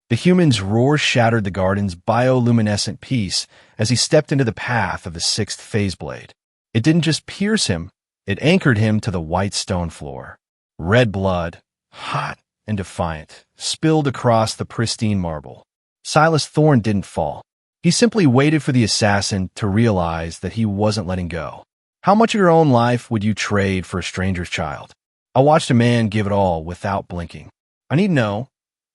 The human's roar shattered the garden's bioluminescent peace as he stepped into the path of the sixth phase blade. It didn't just pierce him, it anchored him to the white stone floor. Red blood, hot and defiant, spilled across the pristine marble. Silas Thorne didn't fall. He simply waited for the assassin to realize that he wasn't letting go. How much of your own life would you trade for a stranger's child? I watched a man give it all without blinking. I need to know,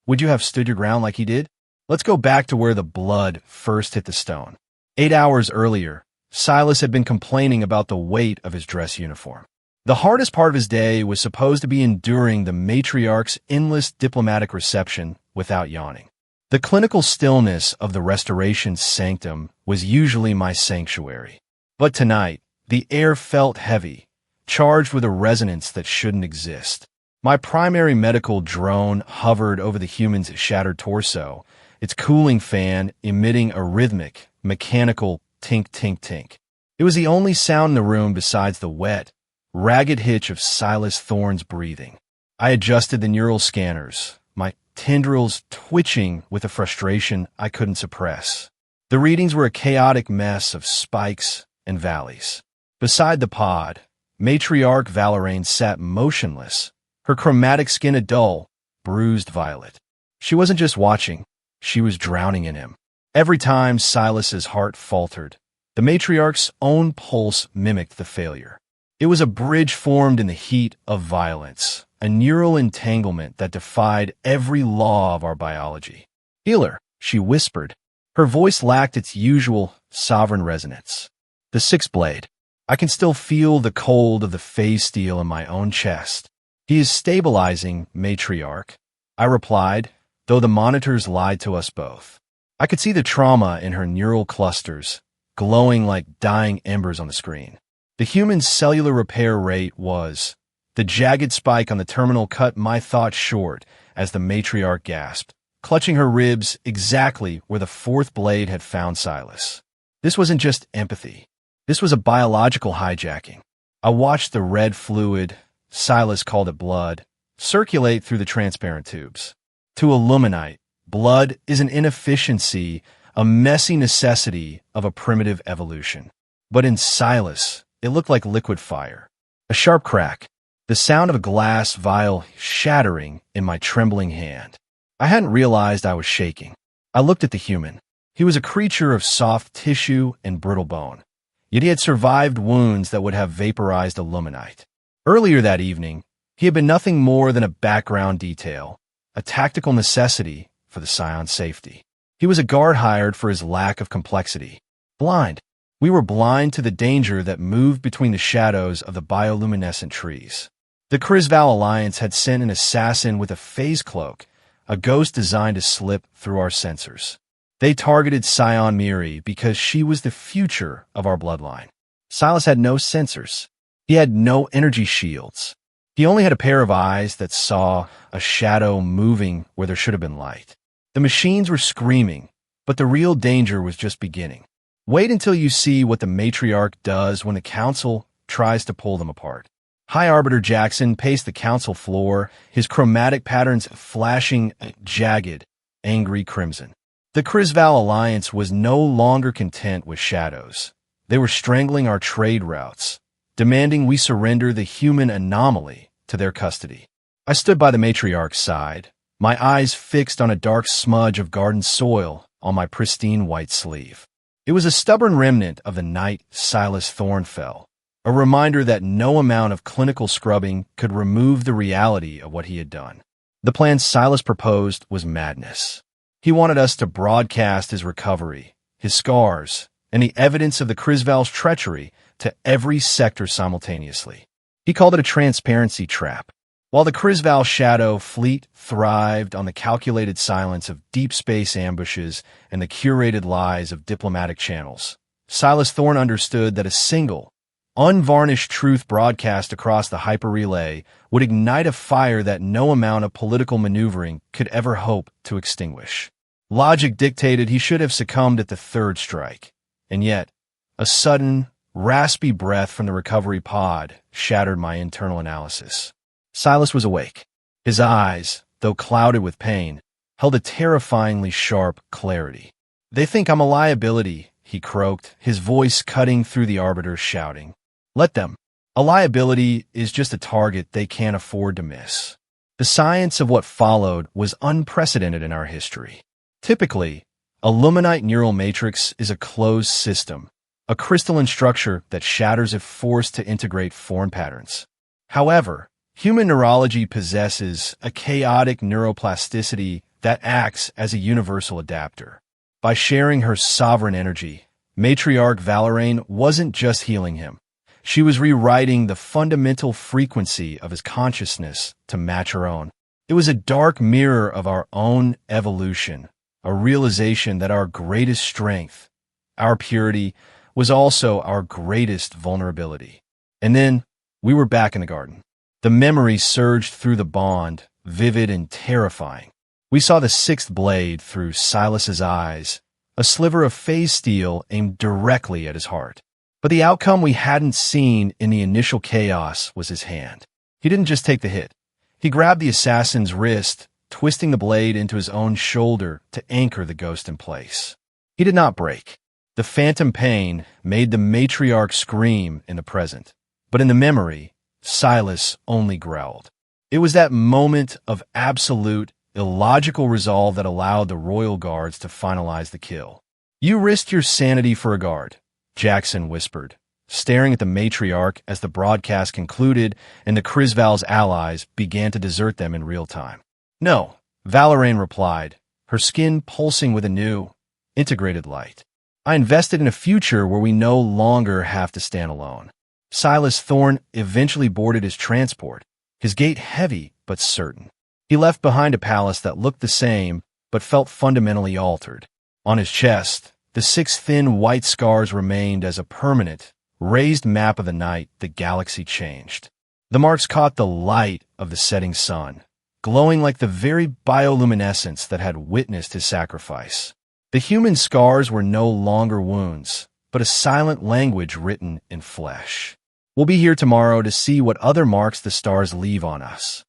would you have stood your ground like he did? Let's go back to where the blood first hit the stone. 8 hours earlier, Silas had been complaining about the weight of his dress uniform. The hardest part of his day was supposed to be enduring the matriarch's endless diplomatic reception without yawning. The clinical stillness of the Restoration sanctum was usually my sanctuary. But tonight, the air felt heavy, charged with a resonance that shouldn't exist. My primary medical drone hovered over the human's shattered torso, its cooling fan emitting a rhythmic, mechanical tink-tink-tink. It was the only sound in the room besides the wet, ragged hitch of Silas Thorne's breathing. I adjusted the neural scanners, my tendrils twitching with a frustration I couldn't suppress. The readings were a chaotic mess of spikes and valleys. Beside the pod, Matriarch Valeraine sat motionless, her chromatic skin a dull, bruised violet. She wasn't just watching, she was drowning in him. Every time Silas's heart faltered, the matriarch's own pulse mimicked the failure. It was a bridge formed in the heat of violence, a neural entanglement that defied every law of our biology. "Healer," she whispered. Her voice lacked its usual sovereign resonance. "The sixth blade. I can still feel the cold of the phase steel in my own chest. He is stabilizing, matriarch," I replied, though the monitors lied to us both. I could see the trauma in her neural clusters, glowing like dying embers on the screen. The human's cellular repair rate was. The jagged spike on the terminal cut my thoughts short as the matriarch gasped, clutching her ribs exactly where the fourth blade had found Silas. This wasn't just empathy. This was a biological hijacking. I watched the red fluid, Silas called it blood, circulate through the transparent tubes. To Illuminite, blood is an inefficiency, a messy necessity of a primitive evolution. But in Silas, it looked like liquid fire. A sharp crack, the sound of a glass vial shattering in my trembling hand. I hadn't realized I was shaking. I looked at the human. He was a creature of soft tissue and brittle bone, yet he had survived wounds that would have vaporized Illuminite. Earlier that evening, he had been nothing more than a background detail, a tactical necessity for the Scion's safety. He was a guard hired for his lack of complexity. Blind. We were blind to the danger that moved between the shadows of the bioluminescent trees. The Crisval Alliance had sent an assassin with a phase cloak, a ghost designed to slip through our sensors. They targeted Scion Miri because she was the future of our bloodline. Silas had no sensors. He had no energy shields. He only had a pair of eyes that saw a shadow moving where there should have been light. The machines were screaming, but the real danger was just beginning. Wait until you see what the matriarch does when the council tries to pull them apart. High Arbiter Jackson paced the council floor, his chromatic patterns flashing jagged, angry crimson. The Crisval Alliance was no longer content with shadows. They were strangling our trade routes, demanding we surrender the human anomaly to their custody. I stood by the matriarch's side, my eyes fixed on a dark smudge of garden soil on my pristine white sleeve. It was a stubborn remnant of the night Silas Thorne fell, a reminder that no amount of clinical scrubbing could remove the reality of what he had done. The plan Silas proposed was madness. He wanted us to broadcast his recovery, his scars, and the evidence of the Crisval's treachery to every sector simultaneously. He called it a transparency trap. While the Crisval Shadow Fleet thrived on the calculated silence of deep space ambushes and the curated lies of diplomatic channels, Silas Thorne understood that a single, unvarnished truth broadcast across the hyperrelay would ignite a fire that no amount of political maneuvering could ever hope to extinguish. Logic dictated he should have succumbed at the third strike, and yet, a sudden, raspy breath from the recovery pod shattered my internal analysis. Silas was awake. His eyes, though clouded with pain, held a terrifyingly sharp clarity. "They think I'm a liability," he croaked, his voice cutting through the Arbiter's shouting. "Let them. A liability is just a target they can't afford to miss." The science of what followed was unprecedented in our history. Typically, a Luminite neural matrix is a closed system, a crystalline structure that shatters if forced to integrate foreign patterns. However, human neurology possesses a chaotic neuroplasticity that acts as a universal adapter. By sharing her sovereign energy, Matriarch Valeraine wasn't just healing him. She was rewriting the fundamental frequency of his consciousness to match her own. It was a dark mirror of our own evolution, a realization that our greatest strength, our purity, was also our greatest vulnerability. And then we were back in the garden. The memory surged through the bond, vivid and terrifying. We saw the sixth blade through Silas's eyes, a sliver of phase steel aimed directly at his heart. But the outcome we hadn't seen in the initial chaos was his hand. He didn't just take the hit. He grabbed the assassin's wrist, twisting the blade into his own shoulder to anchor the ghost in place. He did not break. The phantom pain made the matriarch scream in the present, but in the memory, Silas only growled. It was that moment of absolute, illogical resolve that allowed the royal guards to finalize the kill. "You risked your sanity for a guard," Jackson whispered, staring at the matriarch as the broadcast concluded and the Crisval's allies began to desert them in real time. "No," Valeraine replied, her skin pulsing with a new, integrated light. "I invested in a future where we no longer have to stand alone." Silas Thorne eventually boarded his transport, his gait heavy but certain. He left behind a palace that looked the same but felt fundamentally altered. On his chest, the 6 thin white scars remained as a permanent, raised map of the night the galaxy changed. The marks caught the light of the setting sun, glowing like the very bioluminescence that had witnessed his sacrifice. The human scars were no longer wounds, but a silent language written in flesh. We'll be here tomorrow to see what other marks the stars leave on us.